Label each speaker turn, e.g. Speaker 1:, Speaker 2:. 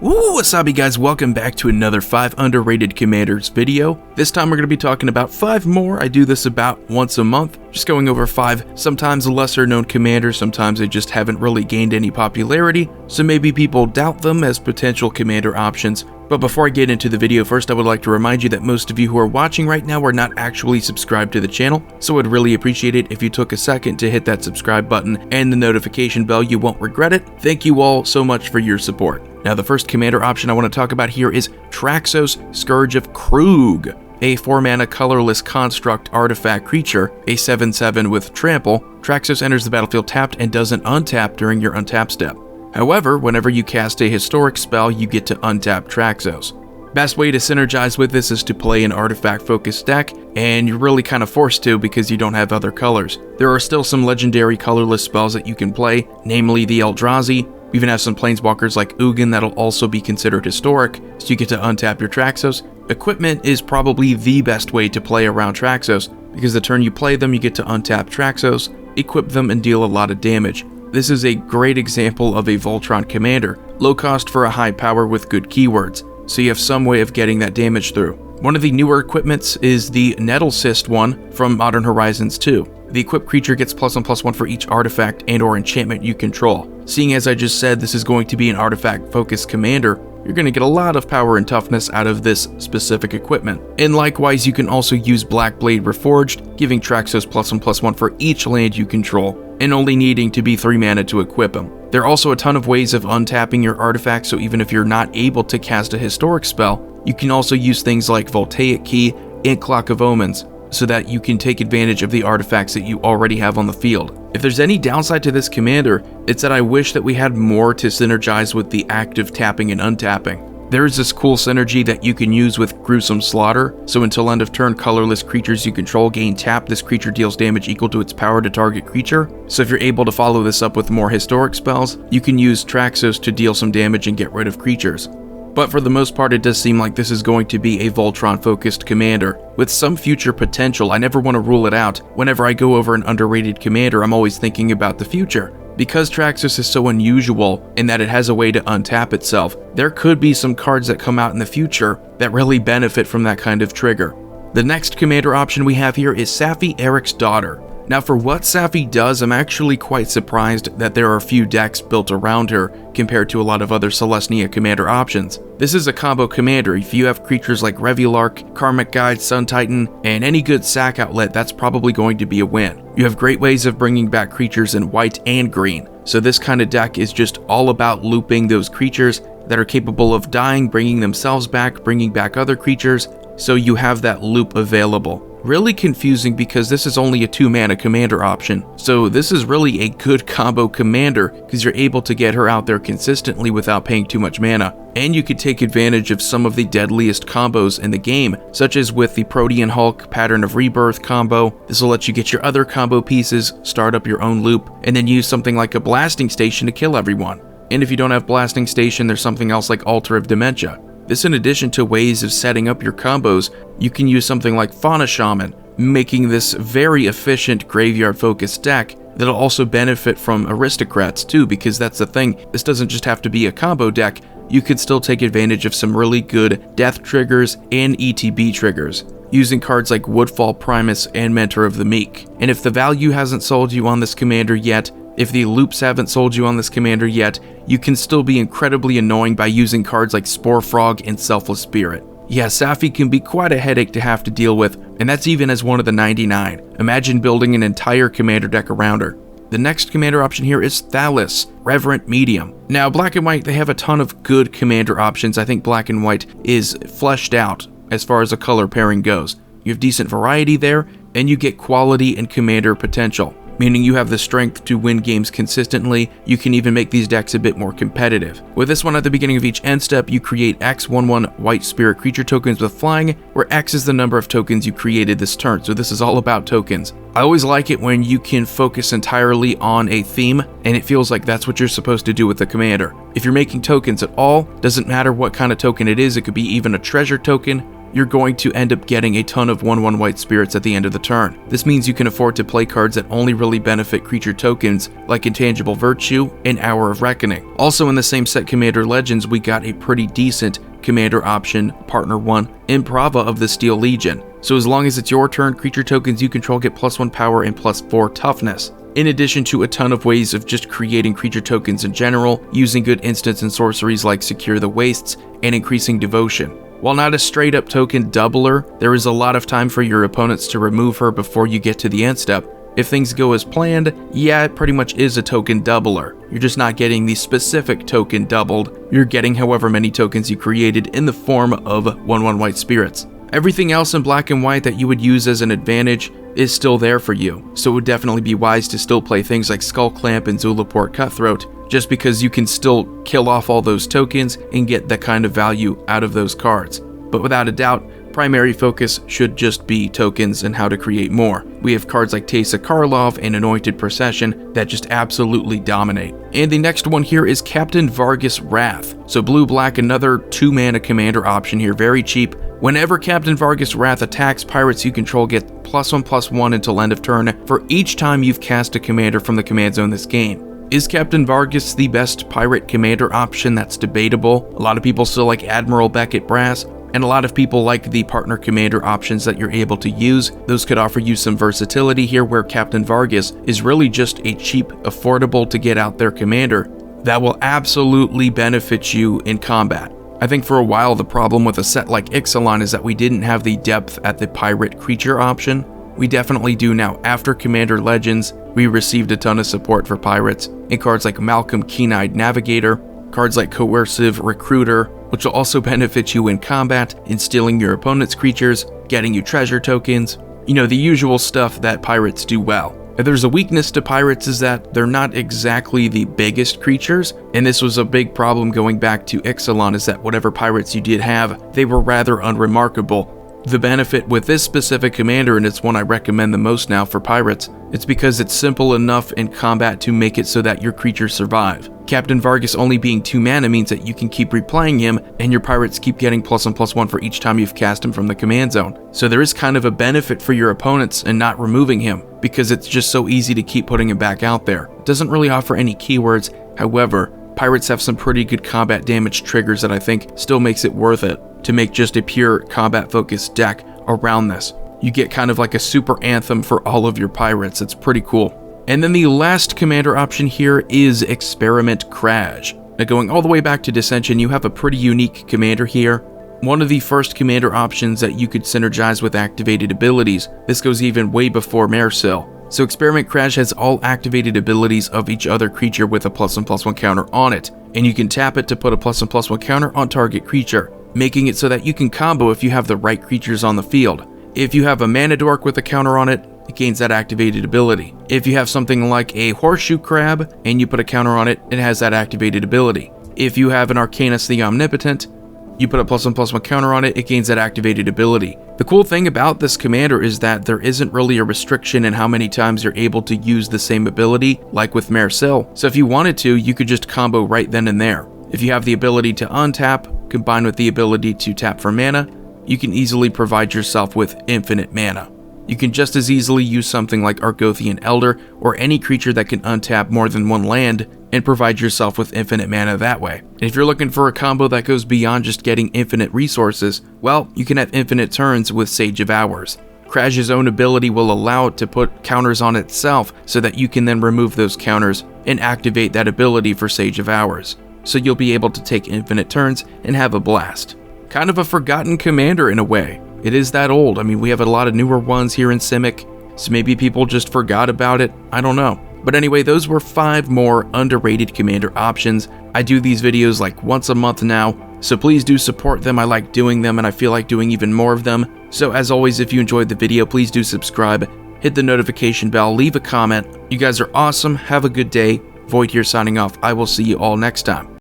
Speaker 1: Wasabi guys, welcome back to another 5 underrated commanders video. This time we're going to be talking about 5 more. I do this about once a month, just going over 5 sometimes lesser known commanders, sometimes they just haven't really gained any popularity, so maybe people doubt them as potential commander options. But before I get into the video, first I would like to remind you that most of you who are watching right now are not actually subscribed to the channel, so I'd really appreciate it if you took a second to hit that subscribe button and the notification bell. You won't regret it. Thank you all so much for your support. Now the first commander option I want to talk about here is Traxxas, Scourge of Krug. A 4-mana colorless construct artifact creature, a 7/7 with trample. Traxxas enters the battlefield tapped and doesn't untap during your untap step. However, whenever you cast a historic spell, you get to untap Traxxas. Best way to synergize with this is to play an artifact-focused deck, and you're really kind of forced to because you don't have other colors. There are still some legendary colorless spells that you can play, namely the Eldrazi. We even have some planeswalkers like Ugin that'll also be considered historic, so you get to untap your Traxxas. Equipment is probably the best way to play around Traxxas, because the turn you play them, you get to untap Traxxas, equip them, and deal a lot of damage. This is a great example of a Voltron commander, low cost for a high power with good keywords, so you have some way of getting that damage through. One of the newer equipments is the Nettlecyst one from Modern Horizons 2. The equipped creature gets +1/+1 for each artifact and or enchantment you control. Seeing as I just said this is going to be an artifact focused commander, you're going to get a lot of power and toughness out of this specific equipment. And likewise, you can also use Blackblade Reforged, giving Traxxas +1/+1 for each land you control, and only needing to be 3 mana to equip them. There are also a ton of ways of untapping your artifacts, so even if you're not able to cast a historic spell, you can also use things like Voltaic Key and Clock of Omens, so that you can take advantage of the artifacts that you already have on the field. If there's any downside to this commander, it's that I wish that we had more to synergize with the active tapping and untapping. There is this cool synergy that you can use with Gruesome Slaughter, so until end of turn, colorless creatures you control gain tap. This creature deals damage equal to its power to target creature. So if you're able to follow this up with more historic spells, you can use Traxxas to deal some damage and get rid of creatures. But for the most part, it does seem like this is going to be a Voltron-focused commander, with some future potential. I never want to rule it out. Whenever I go over an underrated commander, I'm always thinking about the future. Because Traxxas is so unusual in that it has a way to untap itself, there could be some cards that come out in the future that really benefit from that kind of trigger. The next commander option we have here is Safys Daughter. Now for what Safy does, I'm actually quite surprised that there are few decks built around her compared to a lot of other Celestia commander options. This is a combo commander. If you have creatures like Revulark, Karmic Guide, Sun Titan, and any good sack outlet, that's probably going to be a win. You have great ways of bringing back creatures in white and green, so this kind of deck is just all about looping those creatures that are capable of dying, bringing themselves back, bringing back other creatures, so you have that loop available. Really confusing because this is only a 2-mana commander option, so this is really a good combo commander because you're able to get her out there consistently without paying too much mana. And you could take advantage of some of the deadliest combos in the game, such as with the Protean Hulk Pattern of Rebirth combo. This will let you get your other combo pieces, start up your own loop, and then use something like a Blasting Station to kill everyone. And if you don't have Blasting Station, there's something else like Altar of Dementia. This, in addition to ways of setting up your combos, you can use something like Fauna Shaman, making this very efficient graveyard-focused deck that'll also benefit from aristocrats too, because that's the thing, this doesn't just have to be a combo deck, you could still take advantage of some really good death triggers and ETB triggers, using cards like Woodfall Primus and Mentor of the Meek. And if the value hasn't sold you on this commander yet, if the loops haven't sold you on this commander yet, you can still be incredibly annoying by using cards like Spore Frog and Selfless Spirit. Yeah, Safy can be quite a headache to have to deal with, and that's even as one of the 99. Imagine building an entire commander deck around her. The next commander option here is Phallus, Reverent Medium. Now, Black and White, they have a ton of good commander options. I think Black and White is fleshed out as far as a color pairing goes. You have decent variety there, and you get quality and commander potential, meaning you have the strength to win games consistently. You can even make these decks a bit more competitive. With this one, at the beginning of each end step, you create X/1/1 white spirit creature tokens with flying, where X is the number of tokens you created this turn, so this is all about tokens. I always like it when you can focus entirely on a theme, and it feels like that's what you're supposed to do with the commander. If you're making tokens at all, doesn't matter what kind of token it is, it could be even a treasure token, you're going to end up getting a ton of 1/1 white spirits at the end of the turn. This means you can afford to play cards that only really benefit creature tokens like Intangible Virtue and Hour of Reckoning. Also in the same set Commander Legends, we got a pretty decent commander option, Partner 1, Imprava of the Steel Legion. So as long as it's your turn, creature tokens you control get +1 power and +4 toughness. In addition to a ton of ways of just creating creature tokens in general, using good instants and sorceries like Secure the Wastes and increasing Devotion. While not a straight up token doubler, there is a lot of time for your opponents to remove her before you get to the end step. If things go as planned, yeah, it pretty much is a token doubler. You're just not getting the specific token doubled, you're getting however many tokens you created in the form of 1/1 white spirits. Everything else in black and white that you would use as an advantage is still there for you, so it would definitely be wise to still play things like Skull Clamp and Zulaport Cutthroat, just because you can still kill off all those tokens and get that kind of value out of those cards. But without a doubt, primary focus should just be tokens and how to create more. We have cards like Teysa Karlov and Anointed Procession that just absolutely dominate. And the next one here is Captain Vargas Wrath. So blue-black, another 2-mana commander option here, very cheap. Whenever Captain Vargas Wrath attacks, pirates you control get +1/+1 until end of turn for each time you've cast a commander from the command zone this game. Is Captain Vargas the best pirate commander option? That's debatable. A lot of people still like Admiral Beckett Brass, and a lot of people like the partner commander options that you're able to use. Those could offer you some versatility here, where Captain Vargas is really just a cheap, affordable to get out there commander that will absolutely benefit you in combat. I think for a while the problem with a set like Ixalan is that we didn't have the depth at the pirate creature option. We definitely do now. After Commander Legends, we received a ton of support for pirates in cards like Malcolm Keen-Eyed Navigator, cards like Coercive Recruiter, which will also benefit you in combat, in stealing your opponent's creatures, getting you treasure tokens, you know, the usual stuff that pirates do well. If there's a weakness to pirates is that they're not exactly the biggest creatures, and this was a big problem going back to Ixalan, is that whatever pirates you did have, they were rather unremarkable. The benefit with this specific commander, and it's one I recommend the most now for pirates, it's because it's simple enough in combat to make it so that your creatures survive. Captain Vargas only being 2 mana means that you can keep replaying him, and your pirates keep getting +1/+1 for each time you've cast him from the command zone. So there is kind of a benefit for your opponents in not removing him, because it's just so easy to keep putting him back out there. It doesn't really offer any keywords, however, pirates have some pretty good combat damage triggers that I think still makes it worth it to make just a pure combat focused deck around this. You get kind of like a super anthem for all of your pirates. It's pretty cool. And then the last commander option here is Experiment Crash. Now going all the way back to Dissension, you have a pretty unique commander here. One of the first commander options that you could synergize with activated abilities. This goes even way before Maresil. So Experiment Crash has all activated abilities of each other creature with a +1/+1 counter on it, and you can tap it to put a +1/+1 counter on target creature, making it so that you can combo if you have the right creatures on the field. If you have a Mana Dork with a counter on it, it gains that activated ability. If you have something like a Horseshoe Crab and you put a counter on it, it has that activated ability. If you have an Arcanus the Omnipotent, you put a +1/+1 counter on it, it gains that activated ability. The cool thing about this commander is that there isn't really a restriction in how many times you're able to use the same ability, like with Maresil. So if you wanted to, you could just combo right then and there. If you have the ability to untap, combined with the ability to tap for mana, you can easily provide yourself with infinite mana. You can just as easily use something like Argothian Elder or any creature that can untap more than 1 land and provide yourself with infinite mana that way. And if you're looking for a combo that goes beyond just getting infinite resources, well, you can have infinite turns with Sage of Hours. Crash's own ability will allow it to put counters on itself so that you can then remove those counters and activate that ability for Sage of Hours. So you'll be able to take infinite turns and have a blast. Kind of a forgotten commander in a way. It is that old. I mean, we have a lot of newer ones here in Simic, so maybe people just forgot about it. I don't know. But anyway, those were 5 more underrated commander options. I do these videos like once a month now, so please do support them. I like doing them and I feel like doing even more of them. So as always, if you enjoyed the video, please do subscribe, hit the notification bell, leave a comment. You guys are awesome. Have a good day. Void here signing off. I will see you all next time.